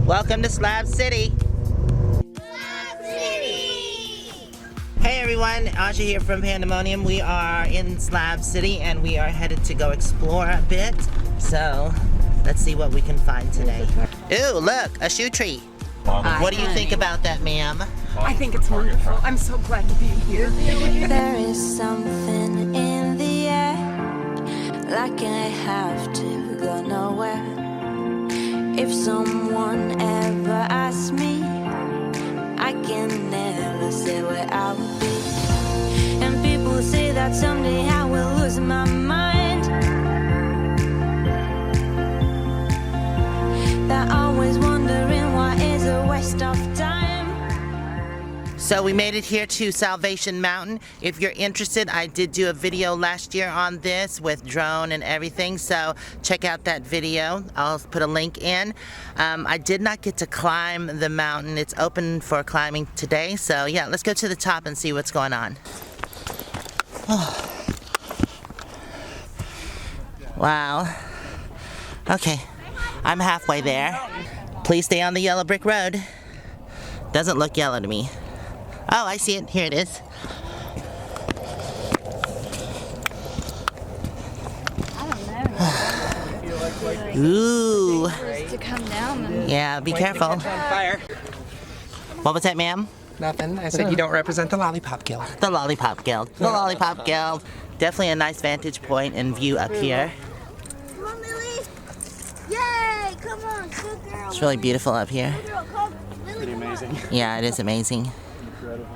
Welcome to Slab City. Slab City! Hey everyone, Aja here from Pandamonium. We are in Slab City and we are headed to go explore a bit. So, let's see what we can find today. Ooh, look, a shoe tree. What do you think about that, ma'am? I think it's wonderful. I'm so glad to be here. There is something in the air, like I have to go nowhere. If someone ever asks me, I can never say where I will be. And people say that someday I will lose my mind. They're always wondering why is a waste of time. So we made it here to Salvation Mountain. If you're interested, I did do a video last year on this with drone and everything, so check out that video. I'll put a link in. I did not get to climb the mountain. It's open for climbing today, so yeah, let's go to the top and see what's going on. Oh. Wow. Okay, I'm halfway there. Please stay on the yellow brick road. Doesn't look yellow to me. Oh, I see it. Here it is. I don't know. Ooh. To come down and Yeah, be careful. On fire. What was that, ma'am? Nothing. I said you don't represent the Lollipop Guild. The Lollipop Guild. The Lollipop Guild. Definitely a nice vantage point and view up here. come on, Lily! Yay! Come on, good girl. It's really beautiful up here. Good girl, come. Lily, Pretty amazing. Yeah, it is amazing. Incredible.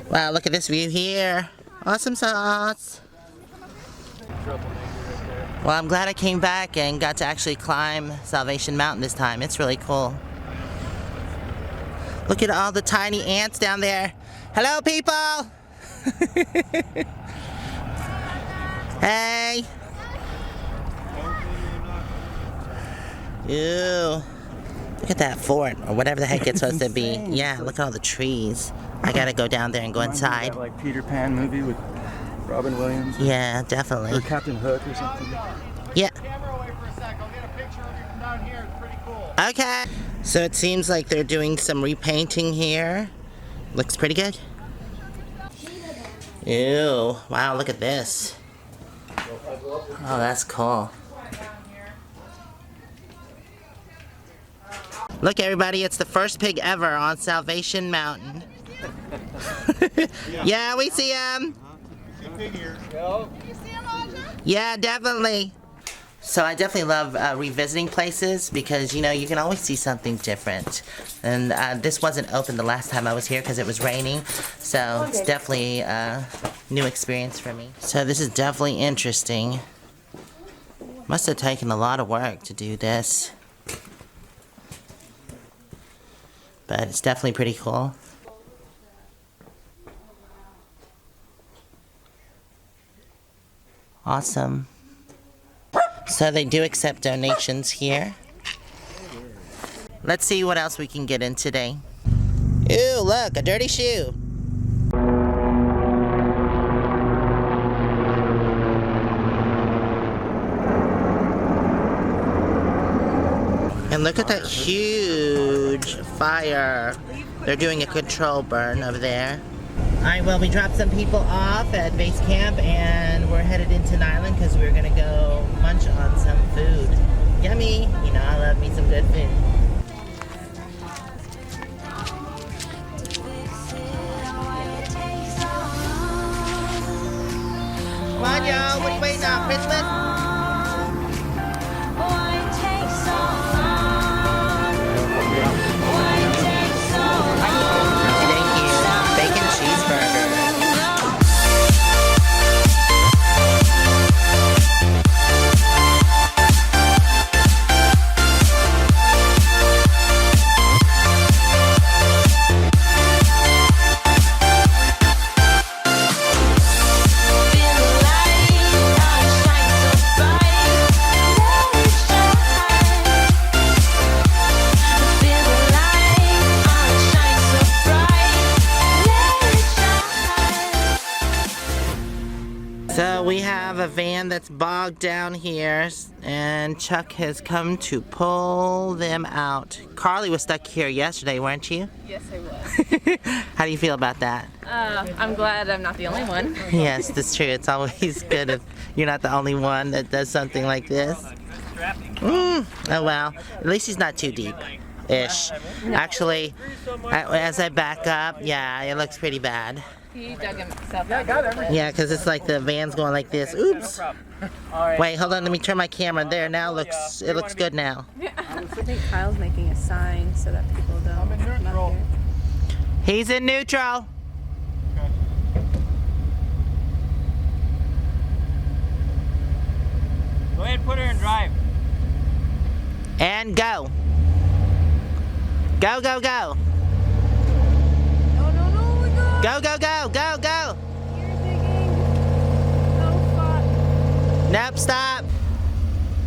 Wow, look at this view here. Awesome sauce. Well, I'm glad I came back and got to actually climb Salvation Mountain this time. It's really cool. Look at all the tiny ants down there. Hello, people! Hey! Ew. Look at that fort, or whatever the heck it's supposed to be. Yeah, look at all the trees. I gotta go down there and go inside. That, like Peter Pan movie with Robin Williams. Yeah, Or definitely. Captain Hook or something. Yeah. Camera away for a sec. I'll get a picture of you from down here. It's pretty cool. Okay. So it seems like they're doing some repainting here. Looks pretty good. Ew. Wow, look at this. Oh, that's cool. Look, everybody, it's the first pig ever on Salvation Mountain. Yeah, we see him. Yeah, definitely. So I definitely love revisiting places because, you know, you can always see something different. And this wasn't open the last time I was here because it was raining. So it's definitely a new experience for me. So this is definitely interesting. Must have taken a lot of work to do this. But it's definitely pretty cool. Awesome. So they do accept donations here. Let's see what else we can get in today. Ew, look, a dirty shoe. And look at that huge fire. They're doing a control burn over there. Alright, well, we dropped some people off at base camp and we're headed into Nyland because we're going to go munch on some food. Yummy! You know, I love me some good food. Come on, y'all. What are you waiting on? Christmas? a van that's bogged down here, and Chuck has come to pull them out. Carly was stuck here yesterday, weren't you? Yes, I was. How do you feel about that? I'm glad I'm not the only one. Yes, that's true. It's always good if you're not the only one that does something like this. Oh well, at least he's not too deep-ish. Actually, as I back up, yeah, it looks pretty bad. He dug himself out. Yeah, because it's like the van's going like this. Oops. Wait, hold on. Let me turn my camera. There, now it looks good now. I think Kyle's making a sign so that people don't come up here. He's in neutral. Go ahead, put her in drive. And go. Go, go, go. No, no, no, we go. Go, go, go, go, go. You're digging. No spot. Nope, stop.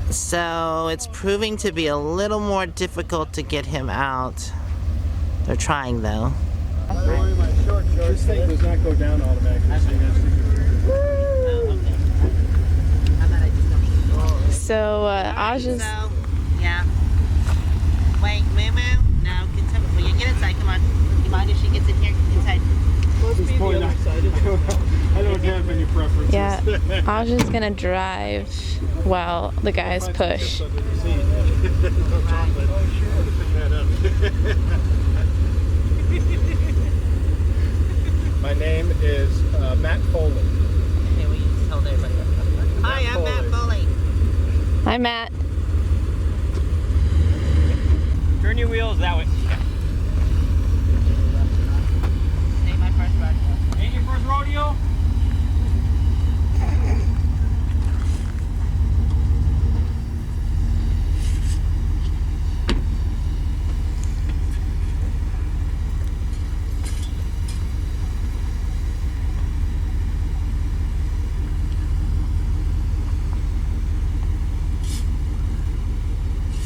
So it's proving to be a little more difficult to get him out. They're trying though. This thing does not go down automatically. So, Aja's... Yeah. Wait, Moo-moo? No, will you get inside? Come on. You mind if she gets in here inside? I don't have any preferences. Yeah, Aja's gonna drive while the guys push. My name is Matt Foley. Okay, well, you just told everybody. Hi, I'm Matt Foley. Hi, Matt. Turn your wheels that way. Ain't my first rodeo. Ain't your first rodeo?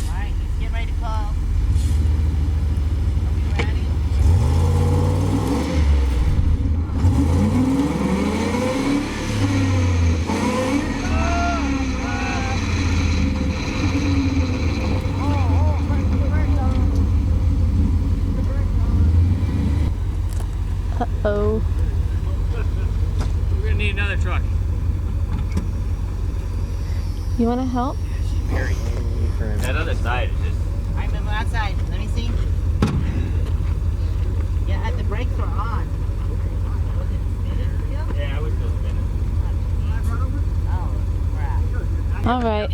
Alright, he's getting ready to call. Are we ready? Uh-oh. We're gonna need another truck. You wanna help? That other side is just. Alright, move outside. Let me see. Yeah, the brakes were on. Was it spinning still? Yeah, we're still spinning. Oh, crap. All right.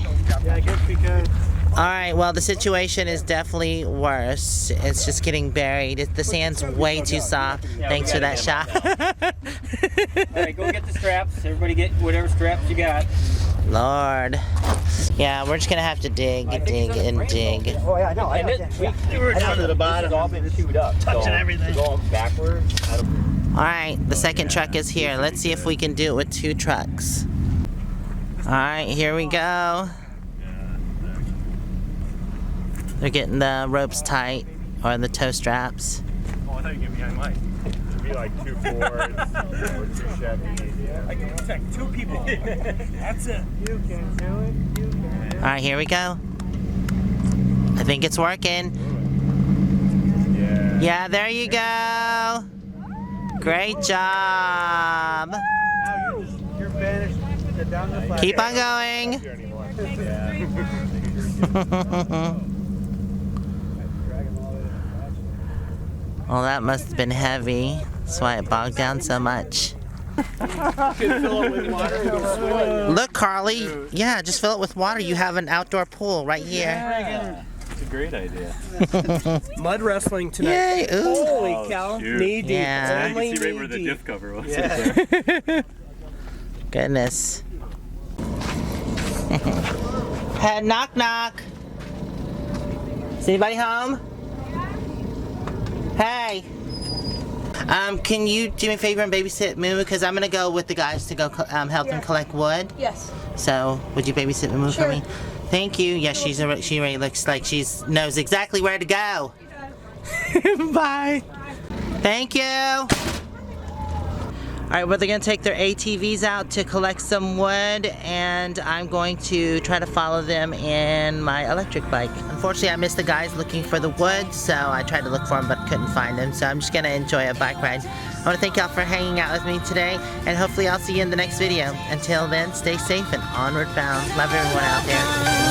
Yeah, I guess because Alright, well, the situation is definitely worse. It's just getting buried. The sand's way too soft. Thanks for that shot. Alright, go get the straps. Everybody get whatever straps you got. Lord. Yeah, we're just gonna have to dig, dig, and dig. oh yeah, no, And we were down to the bottom. It's all been chewed up. Touching everything. Going backwards. Alright, the second truck is here. Let's see if we can do it with two trucks. Alright, here we go. They're getting the ropes tight, or the tow straps. Oh, I thought you were behind mine. It'd be like 2 Fords or 2 Chevys. Yeah. I can protect 2 people. That's it. You can do it. You can do it. Alright, here we go. I think it's working. Yeah. Yeah, there you go. Great job. Now you're banished down the flag. Keep on going. Well, that must have been heavy. That's why it bogged down so much. Look, Carly. Yeah, just fill it with water. You have an outdoor pool right here. It's a great idea. Mud wrestling tonight. Yay! Ooh. Holy cow. Knee deep. Yeah. You can see right where the diff cover was. Yeah. Goodness. Hey, knock knock. Is anybody home? Hey. Can you do me a favor and babysit Moo-moo? Because I'm gonna go with the guys to go help them collect wood. Yes. So, would you babysit Moo-moo for me? Thank you. Yeah, she already looks like she knows exactly where to go. Bye. Thank you. All Alright, well, they're going to take their ATVs out to collect some wood, and I'm going to try to follow them in my electric bike. Unfortunately, I missed the guys looking for the wood, so I tried to look for them but couldn't find them, so I'm just going to enjoy a bike ride. I want to thank y'all for hanging out with me today, and hopefully I'll see you in the next video. Until then, stay safe and onward bound. Love everyone out there.